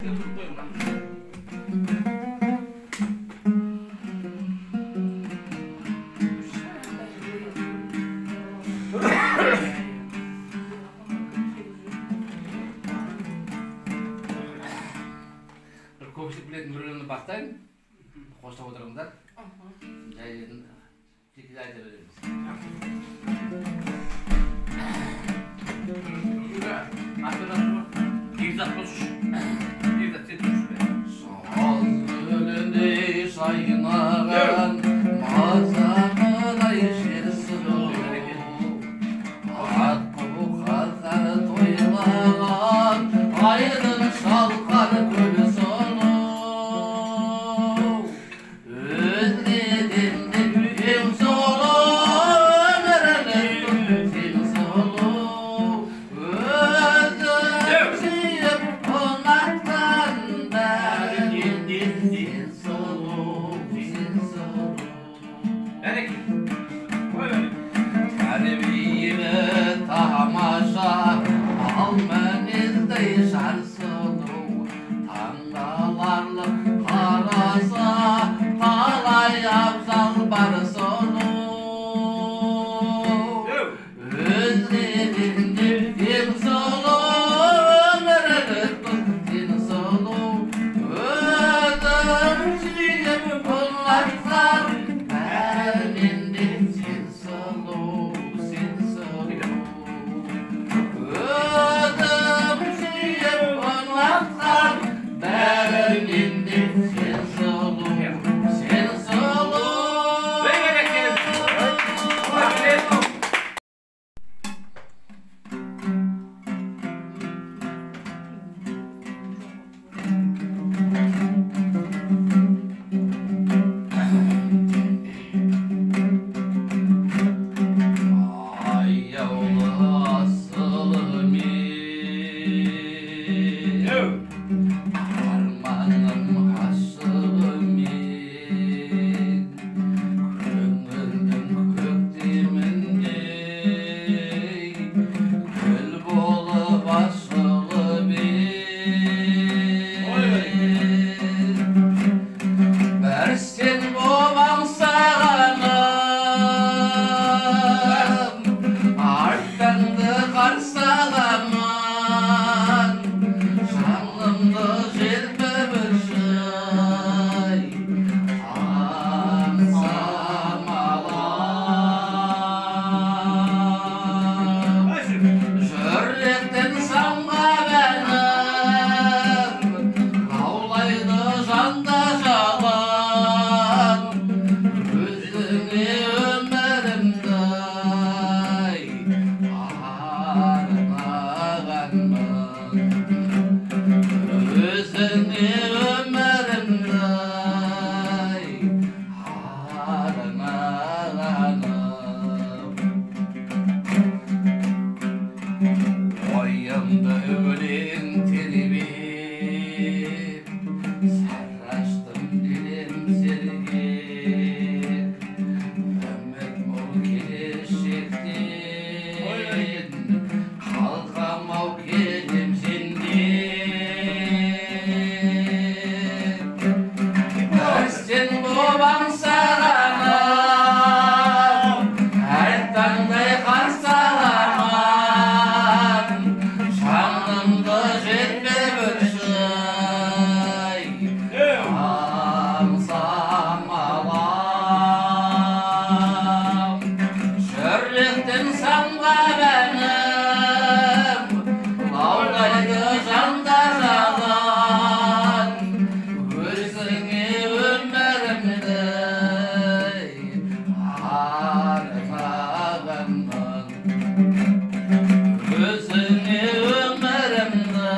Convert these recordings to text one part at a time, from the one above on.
Көпшілік білетін бір өлімді бастайын. Қоштап отырыңыздар. Жайын текіз айта береміз. Егізат болшы. Егізат сен тұршы бе. Саз өліндей шайнаған мазағыдай шерсін ат қуқазар тойлаған айдың шалқар көлі сону өзледен ең солу өмірінің сен солу өзім сүйіп ұнатқанда сен солу сен солу тәрбиелі тамаша ал мінезді жар сұлу таңғаларлық қараса талай абзал бар сону өзледен ең сұлу өмірінің сен сұлу өзім сүйіп ұнатсам бәрінен де сен сұлу сен сұлу өзім сүйіп ұнатсам бәрінен де сен сұлу сен сұлу аяулы асылымен арманым ғашығымен көңілдің көктеміндей гүл болып ашылып бір сен боп аңсағаным артыңды қарсы аламын жанымды желпіп шай аңсам алам жүректен самғап әнім лаулайды жанда жалын өзіңе өмірімді арнағанмын өзіңе өмірімді арнағаным ойымды өлең тербеп сарраштым денем сергек үміт мол келешектен қалқамау келем сендеп бір сен боп аңсағаным әр таңдай қарсы аламын жанымды жетпеп шай аңсам алам жүректен самғап әнім лаулайды жанда жалын өзіңе өмірімді арнағанмын өзіңе өмірімді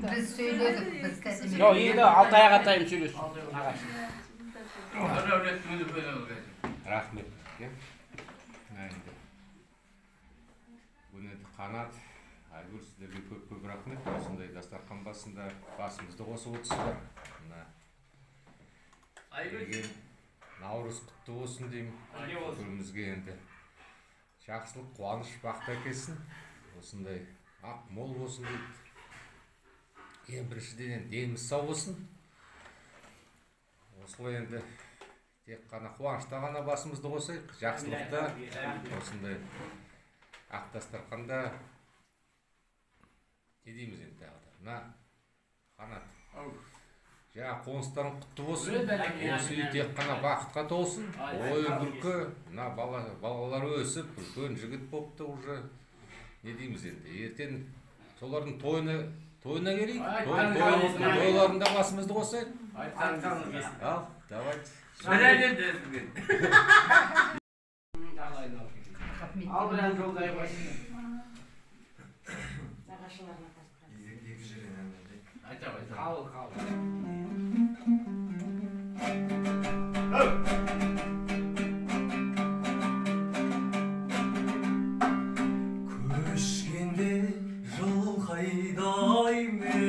Biz söyledik, biz kendimiz. Yok iyi de altı ayak atayım söylüyorsun. Rahmet. Бұны қанат, Айгүл сіздерге көп рахмет. Осындай дастархан басында басымызды қосып отырсыздар. Айгүл наурыз Наурыз құтты болсын деймін. Түрімізге енді жақсылық, қуаныш, бақыт әкелсін. Осындай ақ мол болсын дейді. Ең біріншіден деніміз сау болсын. Осылай енді тек қана қуанышта ғана басымызды қосайық. Жақсылықта, осындай ақ дастарханда не дейміз енді тағы да. Мына Қанат. Жаңа қоныстарың құтты болсын. Осы үй тек қана бақытқа толсын. Ойын күлкі, мына балалар өсіп, үлкен жігіт болыпты уже. Не дейміз енді? Ертең солардың тойына келейік. Тойларында басымызды қосайық. Ал, давайте. Ал біраз жолдай қойсын. Көшкенде жылқайдай мен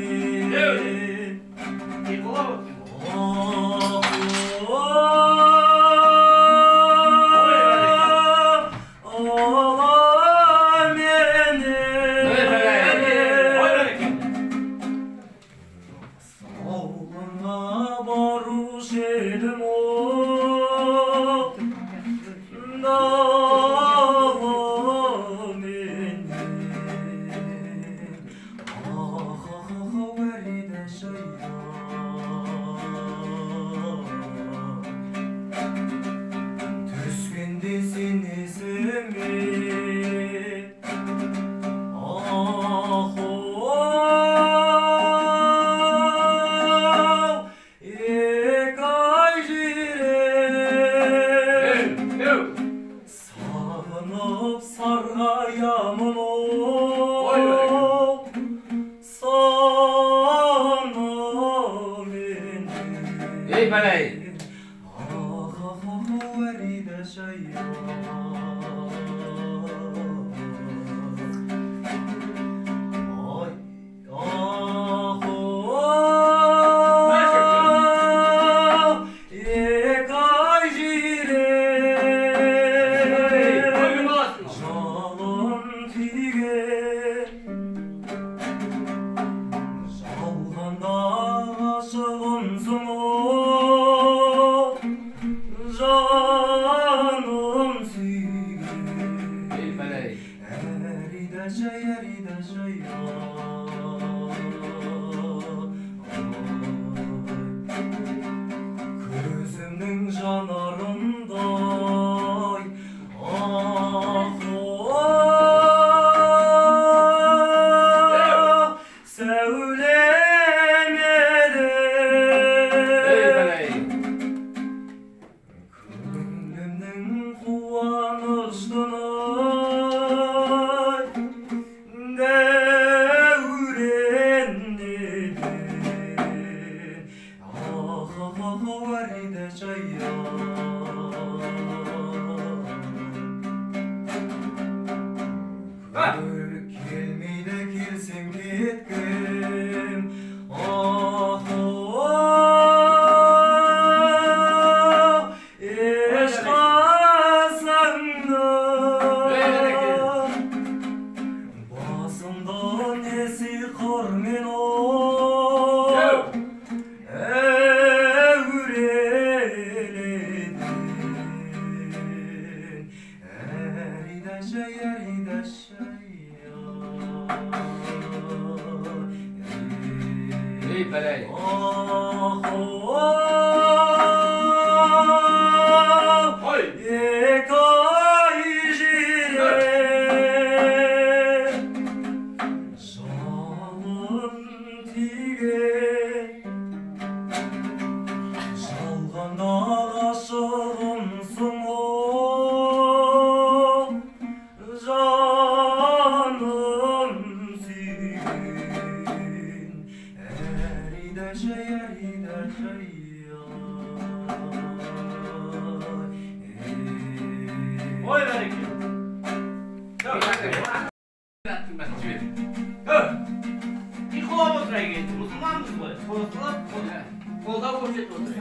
Қолдау көрсетіп отыр.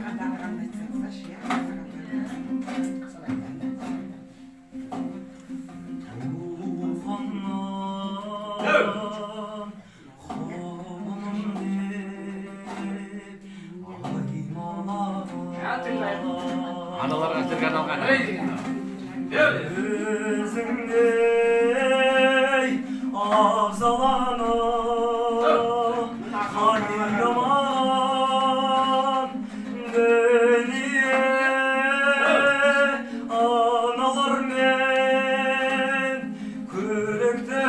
Analарға сырған алған. Өзіңдей абзаланы қадырламан дүние аналармен көрікті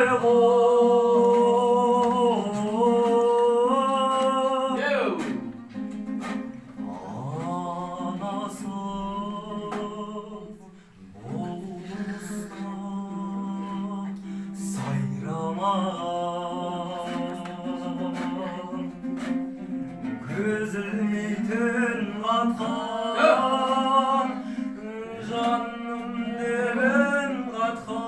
Gözülmeytin katkan Canım deben katkan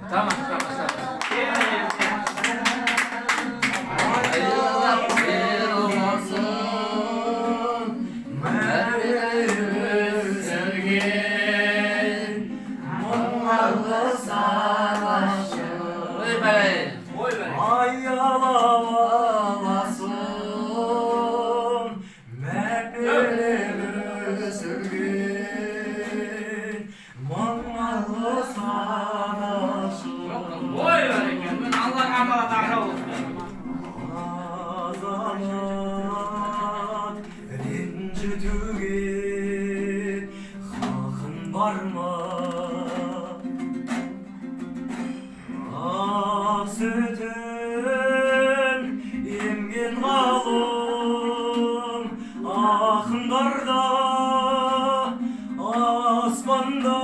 Tamam. Ayalalasın Mehbelimi sürgün Mangalı sanaşın Azamat Rincitüge Hakın var mı? Sütün emgen kalım Akınlarda asmanda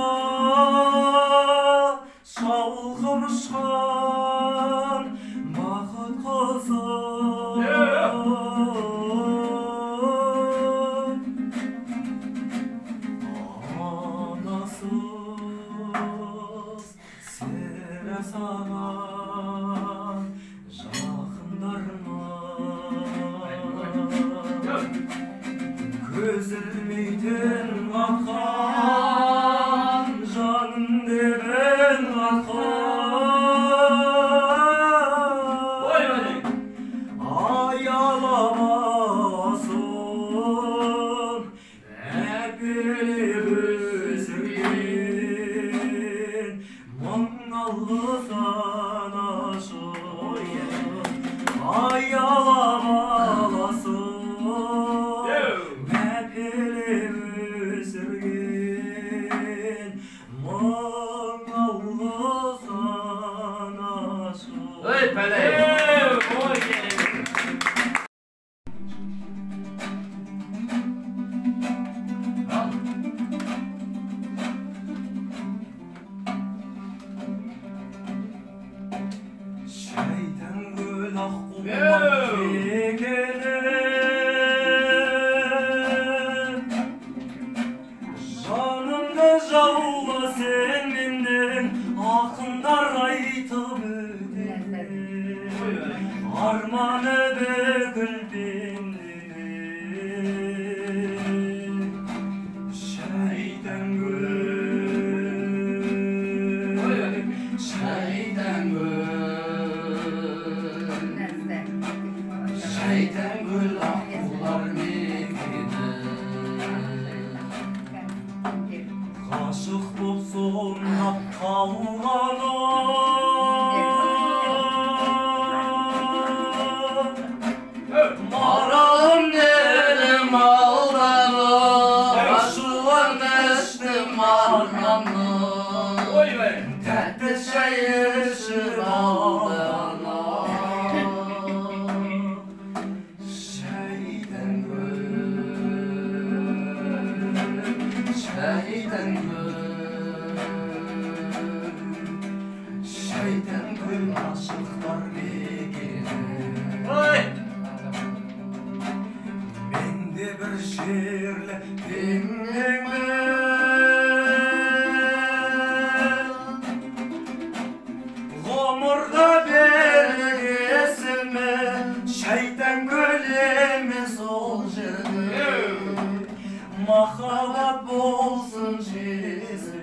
Şalkım uçkan Bakıt kızım Anasız Sere sana Gözülmeytin katkan Canım deben katkan Ayalamasın Hepini sürgün Mangallı sanaşın Ayalamalasın Hepini sürgün Mangallı sanaşın Şeytan gülak kulak yekenim Canımda javla sen menden Akınlar aytıp ödedim Armanı böküldüm Şeytan Şeytan gül akıllar mekini Kaşık bulsun kalmanı Maralım derim aldanı Aşuvan eştim armanı Təhti şeyişim aldanı Şeytan gül aşıklar bekini Mende bir şiirle dinleme Gomurda belgesime Şeytan gülümü sol Mahabat bolsun cesur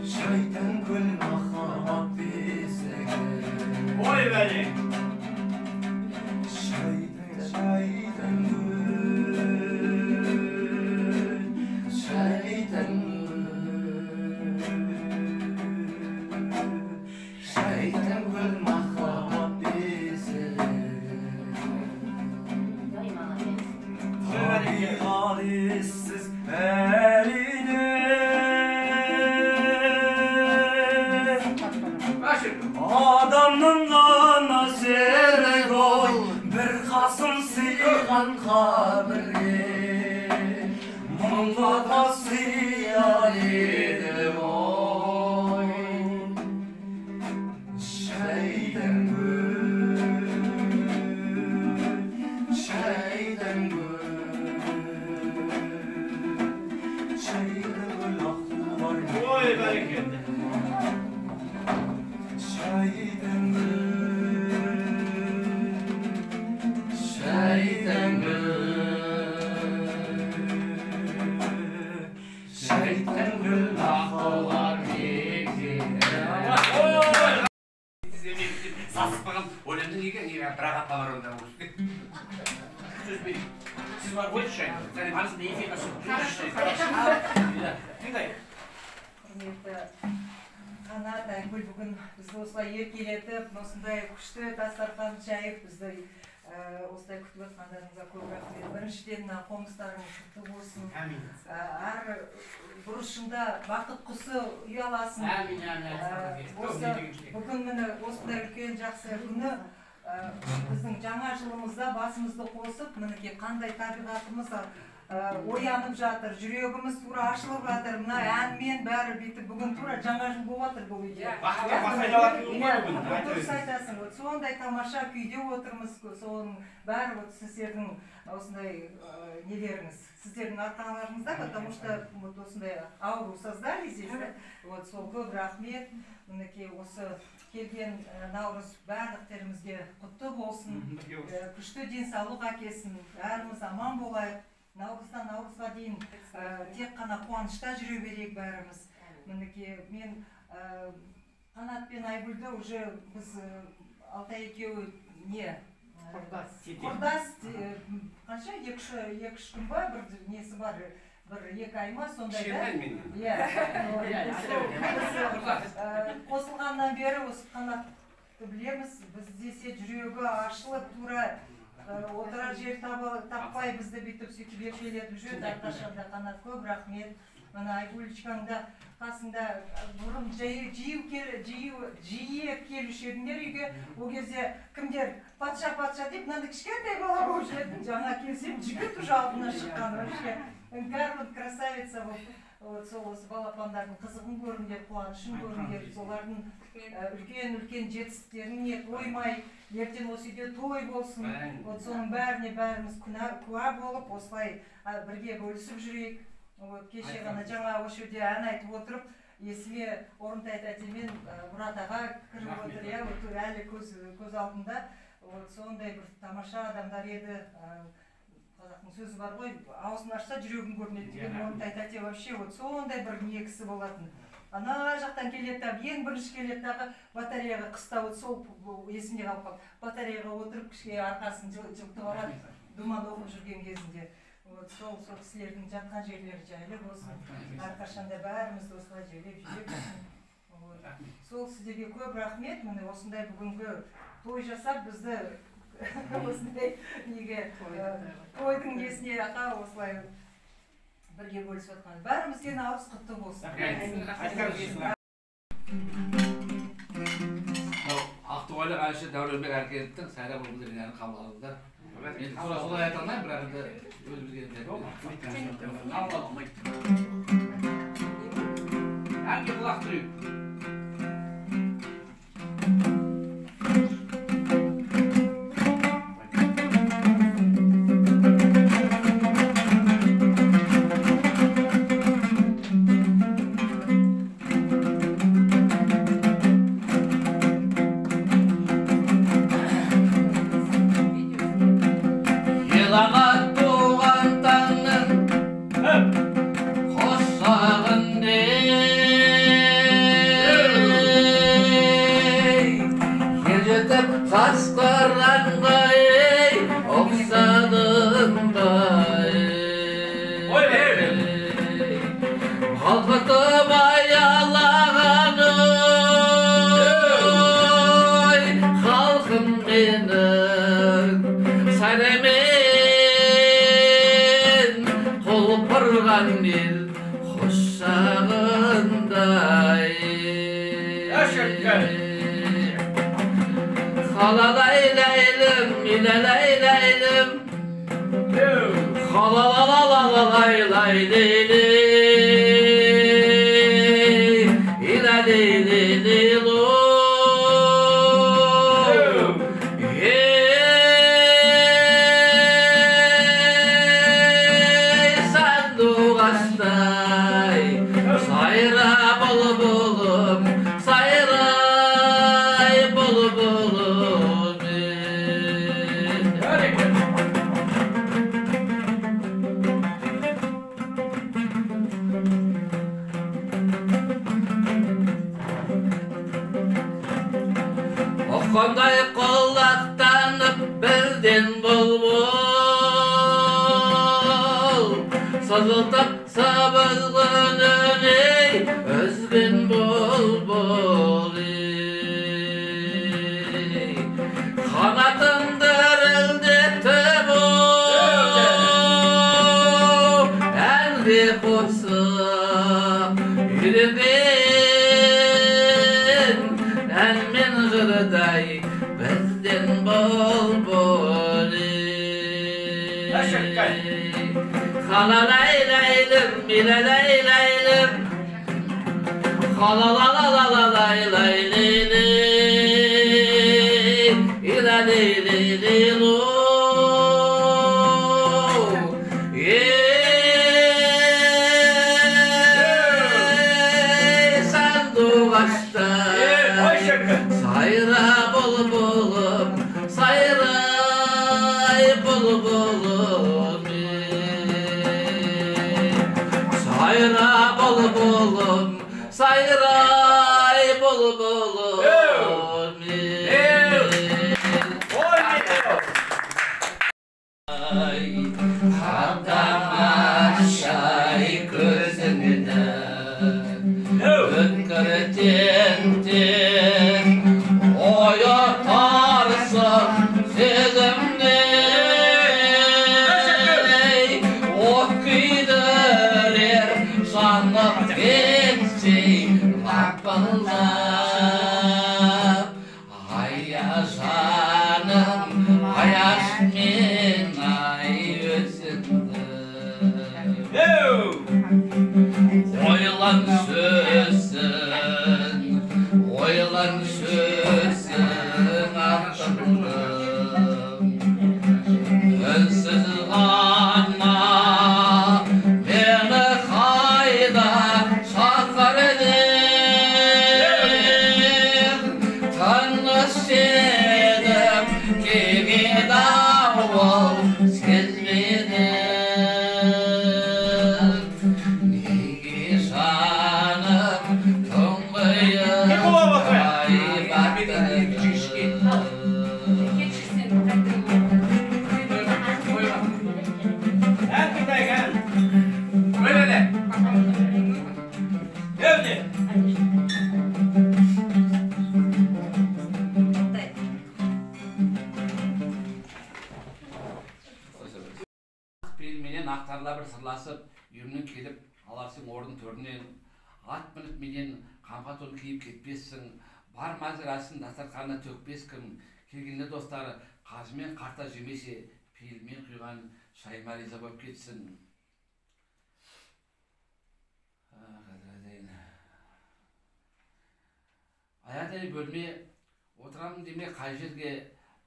Şeyden gül mahabat bize Oy beni. Şeyden gül Şeyden gül mahabat bize Tarihsiz eline Adamın dana sere koy Bir kasım sıygan kabri Mutlaka sıyaride oy Şeyden gül Şeyden aklılar Oy bereket. Şeyden gül aklılar Сасыппаған ойландың екен, бір ағатқа бар онда Siz var bu şey. Sen arasında iyi bir nasıl? Құрметті Қанат Айгүл бүгін бізді осылай еркелетіп, осындай күшті дастархан жайып бізді осылай күтіп отқандарыңызға көп рахмет. Біріншіден қоныстарыңыз құтты болсын. Әр бұрышында бақыт құсы ұяласын. Бүгін міне осындай үлкен жақсы күні біздің жаңа жылымызда басымызды қосып, мінекей қандай табиғатымыз оянып жатыр, жүрегіміз тура ашылып жатыр. Мына әнмен бәрі бүйтіп бүгін тура жаңа жыл болып жатыр бұл үйде. Дұрыс айтасың, сондай тамаша күйде отырмыз, соның бәрі сіздердің осындай нелеріңіз, сіздердің арқаларыңызда, потому что осындай ауру создали здесь, сол көп рахмет. Мінекей осы келген наурыз барлықтерімізге құтты болсын, күшті денсаулық әкелсін, бәріміз аман болайық. Наурыздан наурызға дейін тек қана қуанышта жүре берейік бәріміз. Мінекей мен Қанат пен Айгүлді уже біз Алтай екеуі не? Құрдас. Қанша? 2-3 күн ба? Бір несі бар? Бір 2 ай ма сондай да? Қосылғаннан бері осы Қанатты білеміз. Біз десе жүрегі ашылып тура отырар жер таппай бізді бүйтіп сөйтіп еркелетіп жүрді. Әрқашанда Қанат көп рахмет. Мына Айгүлічкаңда қасында бұрын жиі келуші едіңдер үйге. Ол кезде кімдер патша деп, мынандай кішкентай бала болып жүретін. Жаңа келсем жігіт уже алдына шыққан. Бәрі красавица болып. Сол осы балапандардың қызығын көріңдер, қуанышын көріңдер, солардың үлкен жетістіктеріне тоймай, ертең осы үйде той болсын. Соның бәріне бәріміз куә болып, осылай бірге бөлісіп жүрейік. Кеше ғана жаңа осы жерде ән айтып отырып, есіме Орынтай тәтемен Мұрат аға кіріп отыр, әлі көз алдында. Сондай бір тамаша адамдар еді. Қазақтың сөзі бар ғой, аузын ашса жүрегін көрінеді деген. Орынтай тәте вообще сондай бір не кісі болатын. Ана жақтан келеді, ең бірінші келеді дағы батареяға қыста сол есімде қалып қалып. Батареяға отырып кішке арқасын жылтып алады, думан оқып жүрген кезінде. Сол кісілердің жатқан жерлері жайлы болсын. Әрқашанда бәрімізді осылай жайлап жүрсін. Сол сіздерге көп рахмет. Міне осындай бүгінгі той жасап бізді осындай неге тойдың несіне ақа осылай бірге бөлісіп отқан. Бәрімізге наурыз құтты болсын. Ақтоғайлық әнші Дәулетбек Әркеновтің Сайра бұл деген әнін қабыл алыңыздар. Мен солай айта алмаймын, бірақ енді өз білгенімді әнге құлақ түрейік. Қалқытып аялаған ой халқым менің сайрамен құлпырған ел құшағындай Қалалай ләйлім, иләләй ләйлім Қалалалалалай ләйлей Иләлей-лей-лей-ло Ей сандуғаштай Сайра бұлбұлым Сайрай бұлбұлым Оққандай құлақтанып бірден бұлбұл Сызылтып сабылғын өней үзген бұлбұл Қанатын дірілдетіп әнге қосып үйренген әнмен жырдай бізден бұлбұл Қалалай ләйлім, иләләй ләйлім Қалалалалалай ләйлей Иләлей-лей-лей-ло Ей сандуғаштай Сайра бұлбұлым Сайрай бұлбұлым Сайра бұлбұлым Сайрай бұлбұлым Қадамашай көзіңді Өткір тентен Ойытарсың сезімді От күйдірер жанып кетсей лапылдап Ая жаным, аяш мен ай өзіңді Ойлан сөзін, ойлан сөзін артыңдым Үнсіз ғана мені қайда шақырдың Тыныш едім, неге дауыл сезбедің Неге жаным тұңғиын Менен ақтарла бір сырласып, үйімнен келіп, аларсың орын төрінен, ат мініп менен қамқа тон киіп кетпессің, бар мәзірасын дастарханына төкпес кім, келгенде достары қазымен қарта жемесе, пейілмен құйған шайма риза болып кетсін. Аядай бөлме, отырамын деме қай жерге,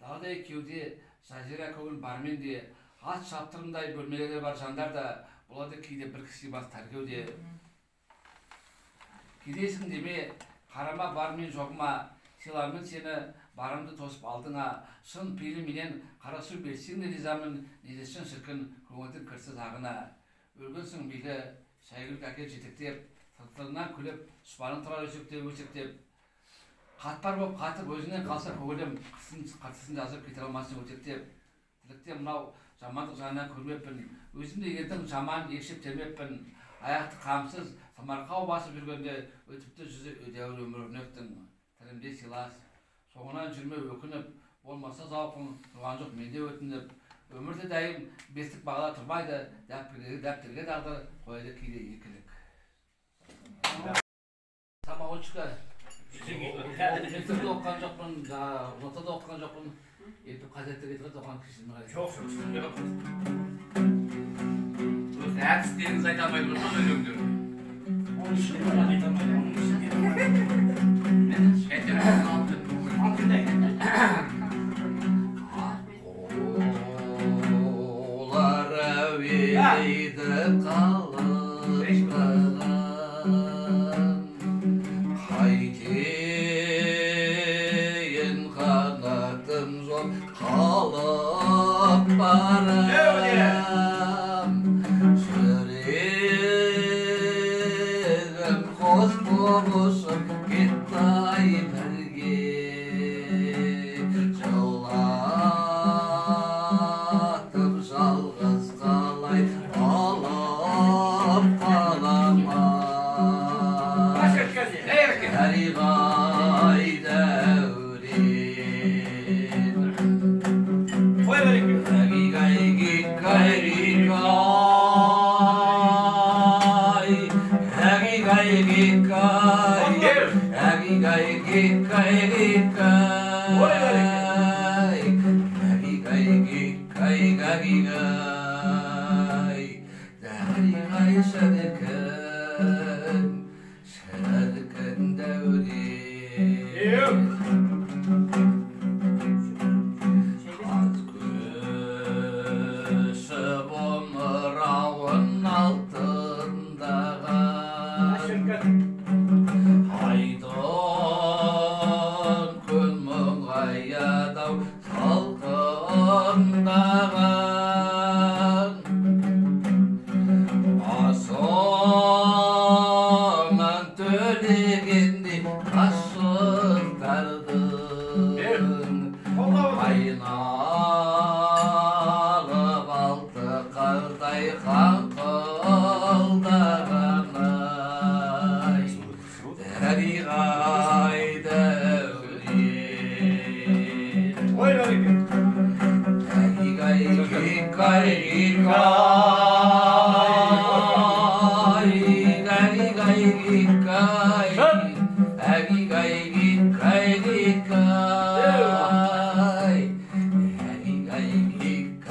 даладай кеуде, жазира көңіл бармен де, ат шаптырымдай бөлмелері бар жандар да болады кейде бір кісі бас тәргеуде. Кедесің деме, қарама бар мен жоғыма, сыйламын сені барымды тосып алдыңа, шын пейілі менен қарасу берсең де ризамын, недесін шіркін көңілдің кірсіз ағына. Өлгенсің билі, шайгүлік әкел жетектеп, сыртынан күліп, шұпанын тұрар өсектеп, қатпар боп қатып өзінен қалса көңілім, қыртысын жазып кете алмасын өтектеп. Тілікте мынау жамандық жағынан көрмеппін, өзімде ердің жаман екшеп термеппін, аяқты қамсыз самарқау басып жүргенде өтіпті жүзі өдеуір өмір өрнектің тілімде сыйлас соңынан жүрме өкініп болмаса зауқың тұрған жоқ менде өтініп өмірде дайым бестік бағала тұрмайды дәптерге тағдыр қояды кейде екілік самоучка мектепте оқыған жоқпын ортада оқыған жоқпын ертіп қажетті кетіп оған кішімі Жоқ, әдістеріңіз айта алмай тұрмын өлеңдер. Оның ішінде ғана айта алмайды. Оның ішінде Олар әуейді қалықтаған қайтейін қанатым жоқ қалып барам жүрегім қос болышып кетті ай бірге жылатып жалғыз қалай алып қалама Әріғай дәурен Әріғай геккай Әріғай геккай Әріғай геккай Әріғай геккай Әріғай шәркін Шәркін дәурен Ат көшіп омырауын алтындаған Айдын күн мұңаядау салқындаған Асынан төлегенде ғашықтардың айналып алты қардай қаңқылдаған ай Әріғай дәурен Әріғай геккай Әріғай геккай Әріғай геккай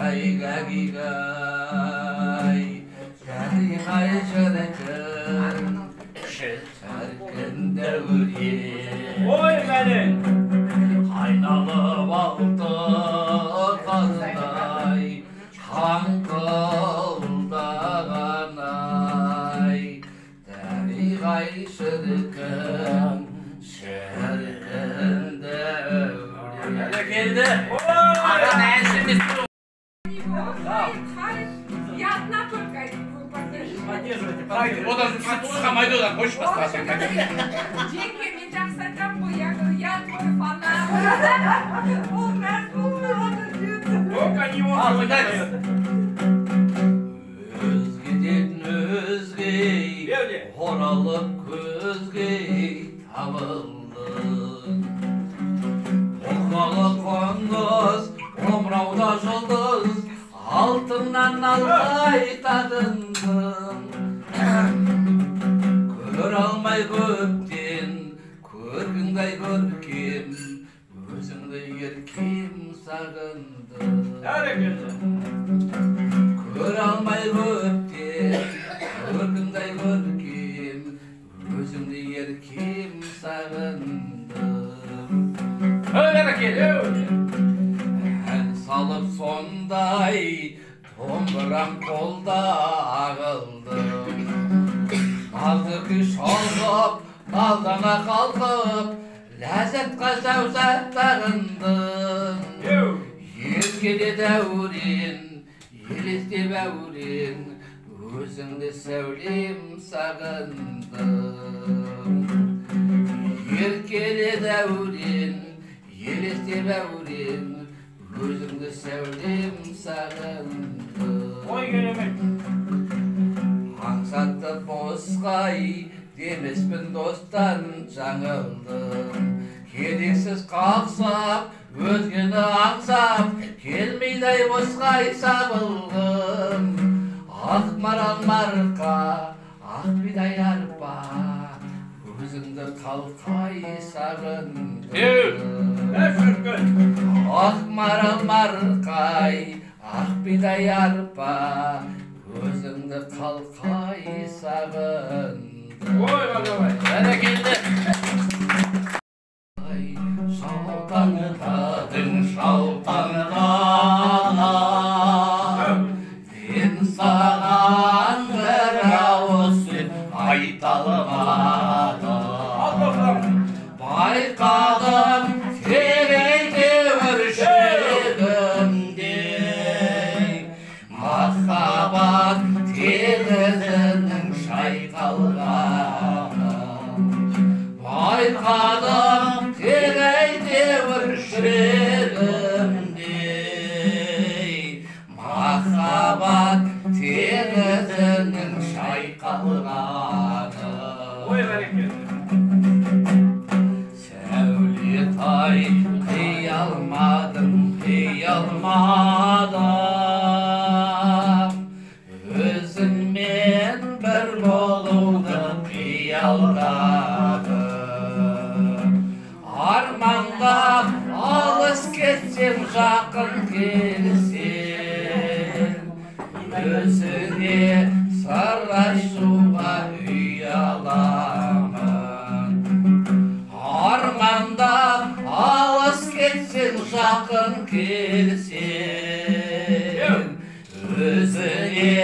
Әріғай геккай Әріғай шіркін дәурен Ой, бәле! Айналып алты қаздай қаңқылдаған ай Әріғай шіркін дәурен Келді! Я одна только Поддерживайте, одан түсқамайды одан қойшы бастасын Жеңге, мен жақсы айтам ғой, я говорю, я твой фанат. Ол мәз болмады деді. Только не он Өзгеден өзге Беуде. оралып көзге табылдың Оқалы қоңыз омырауда жұлдыз алтыннан алғай тағындың Көр алмай көптен көргіңдай көркем өзіңді еркем сағындың Көр алмай көптен көргіңдай көркем өзіңді еркем сағындым Ән салып сондай домбырам қолда ағылдым Алды күш алғып, алдана қалқып ләззатқа саусақтарындым Ергеде дәурен, елесте бәурен өзіңді сәулем сағындым Еркеле дәурен, елесте бәурен өзіңді сәулем сағындым Ой, керемет! Аңсатып болысқай демеспін достан жаңылдым. Керексіз қақсап, өзгені аңсап, келмейдай босқай сабылғым. Ақ марал марқа, ақ бидай арпа, өзіңді қалқай сағындым. Ақ марал марқай, ақ бидай арпа, өзіңді қалқай сағындым. Бәрекелді! Шалтаңдадың, шалтаңдадың, мен саған бір ауыз сөз айта алмадым. Байқадым тереңде өршегімде, махаббат теңізінің шайқалғанын. Байқадым тереңде өршегімде, махаббат теңізінің шайқалғанын. Сәулетай қиялмадым, қиялмадым, өзіңмен бір болуды қиялдадым. Армандап алыс кетсем, жақын келсем, өзіңе сыр ашуға ұяламын. Армандап алыс кетсем, жақын келсем, өзіңе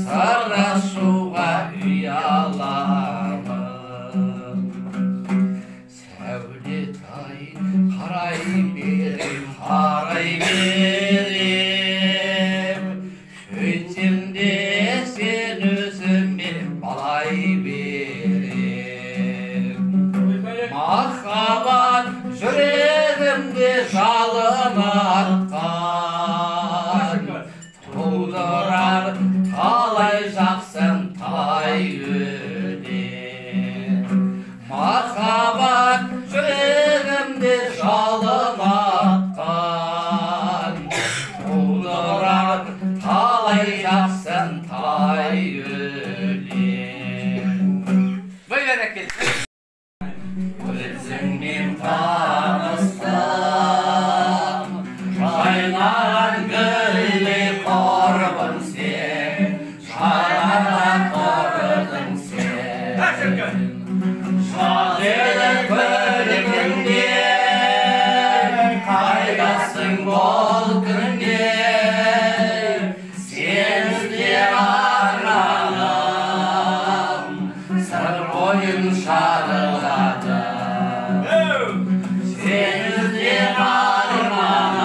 сыр ашуға ұяламын. Сәулетай қарай берем, қарай берем, сөйтсем де сен өзіме балай берем. Махаббат жүрегімде жалын атқан, тудырар талай жақсын талай өлең. Махаббат жүрегімде жалын атқан, тудырар талай жақсын талай өлең. Өзіңмен таныстым, жайнаған гүлдей құрбым сен, жараған тұрдың сен. Шағелі көргенде, қайдасың бұл күнде, сен іздеп арманым, сыр бойын шарылады. Сен іздеп арманым,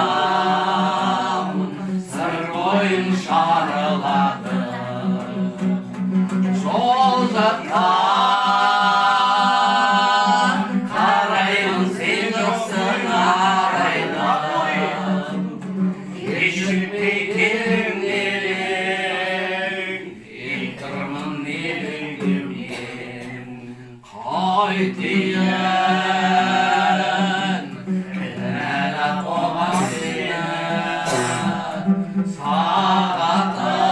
сыр бойын шарылады. Жол жаққа қараймын, сен жоқсың арайда. Кешікпей келдің елең, ел тұрмын елеңдеумен. Қайтейін кінәлап оған сені, сағатым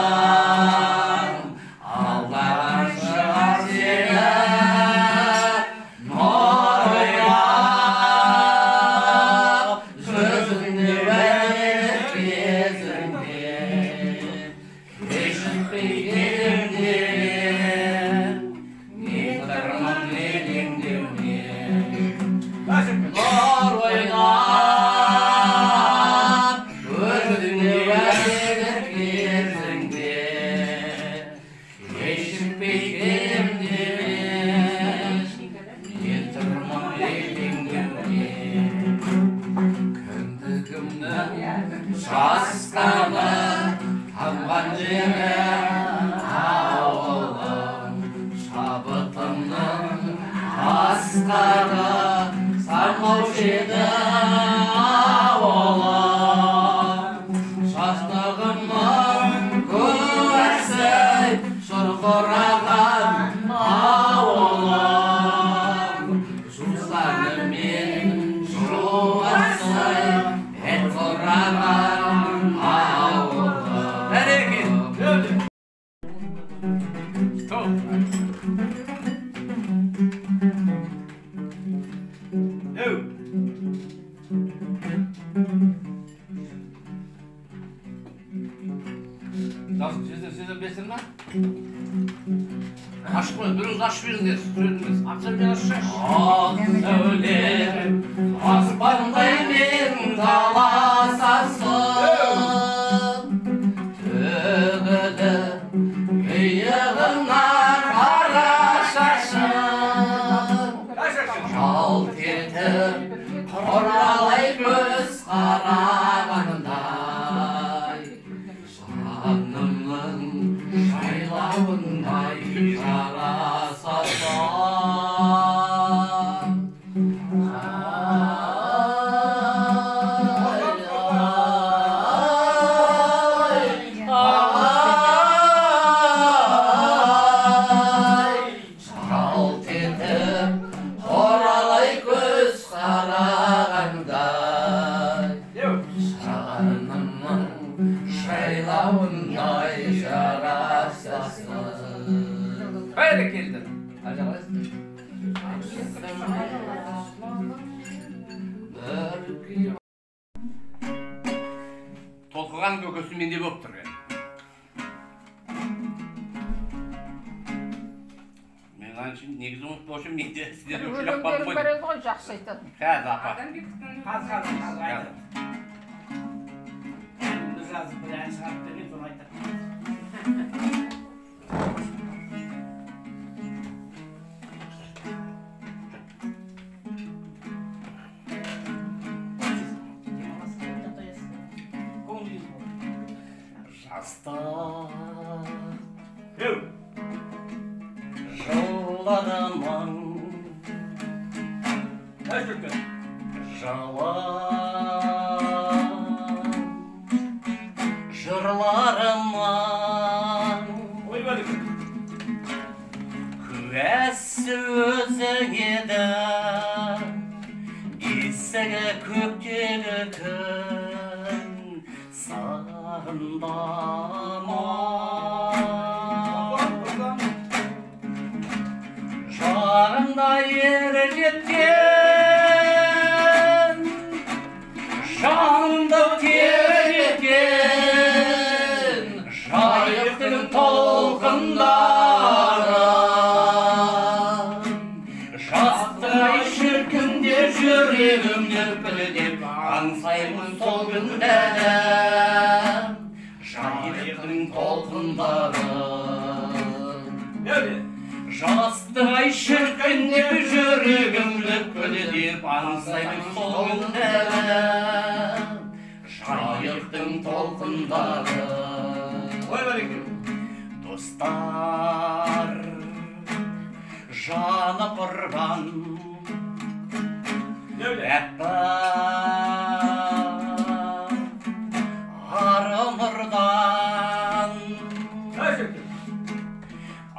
алдаған шығар сені. Нұр ойнап жүзіңде уәдет кезіңде, кешікпей келемін, мен тұрмын елеңдеумен. Нұр ойнап жүзіңде уәдет кезіңде, кешікпей келемін, мен тұрмын елеңдеумен. Кіндігімнің жасқаны тамған жері ауылым, шабытымның асқары самғаушы еді ауылым. Жастығымның куәсі шұрқыраған Siz bilsin mi? Aşk mı? Durunuz aşk biriniz. Söylediniz. Akşam bir aşk. Ah söylerim Aspandayım dalasasın Tügülü kıyığına kara şaşın Şal titip koralay göz karağınday Şanımın şaylavınday jarasasın Böyle geldin. Acaba Толқыған көкесі менде болып тұр енді. Мен аншын негізі ұмытпаушы менде сіздер өшіліп қалып Өлеңдерін береді ғой, жақсы айтады. Қазір апа. Адам бекіткен. Қазір айтады. Біз жазып бір ән шығарып берген, соны айтады. Жолладымын жырларымын Күәсі өзің еді Есігі көктегі күн сағындамын Жағында ержеткен Жанымды тербеткен Жайықтың толқындары Жастық шіркінде жүрегім дүрпілдеп Аңсаймын сол күндері Жайықтың толқындары Жастық шіркінде жүрегім дүрпілдеп Аңсаймын сол күндері Жайықтың толқындары Достар жаны құрбан Әппақ ары нұрдан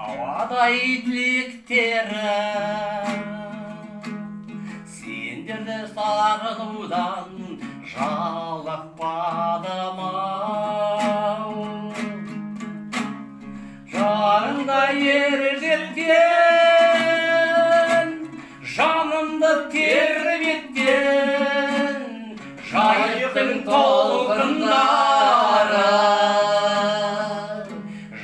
Ауадай тілектері Сендерді сағынудан жалықпадым-ау Жанымда ержеткен Жанымды тербеткен Жайықтың толқындары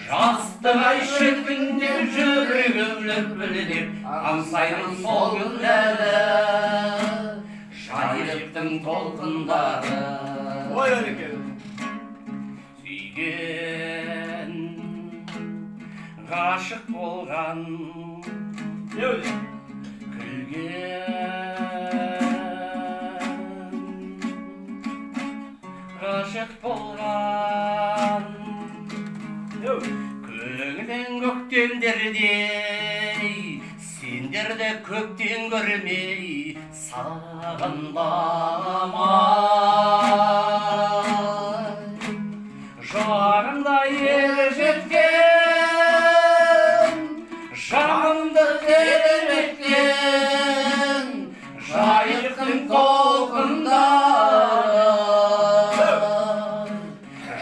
Жастық ай шіркінде жүрегім лүпілдеп Аңсаймын сол күндері Жайықтың толқындары Сүйген ғашық болған Күлген ғашық болған Көңілің көктемдердей Сендерді көптен көрмей сағындамай Жағымда ержеткен Жанымды тербеткен Жайықтың толқындары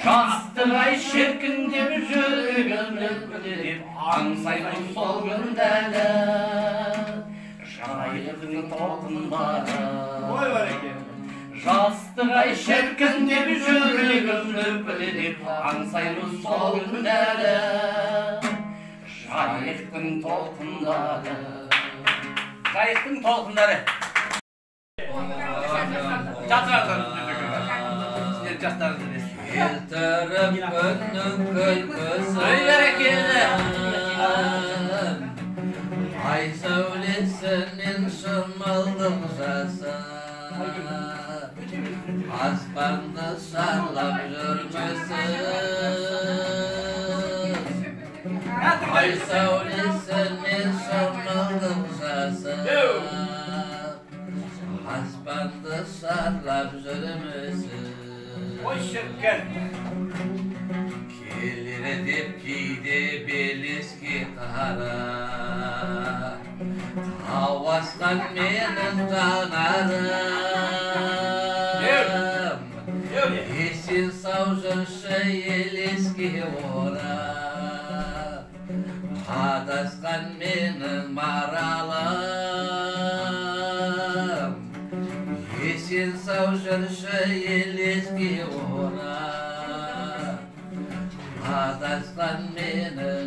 Жастық ай шіркіндеп жүрегім лүпілдеп аңсаймын сол күндері жайықтың толқындары жастық ай шіркін деп жүрегім лүпілдеп аңсаймын сол күндері жайықтың толқындары жайықтың толқындары Келтіріп күннің күлкісін ай сәулесінен шырмалдық жасын аспанды шарлап жүрмесін ай сәулесінен шырмалдық жасын аспанды шарлап жүрмесін келер деп кейде белеске қара тау асқан менің жанарым есен сау жүрші елеске орап адасқан менің маралым есен сау жүрші елеске орап адасқан менің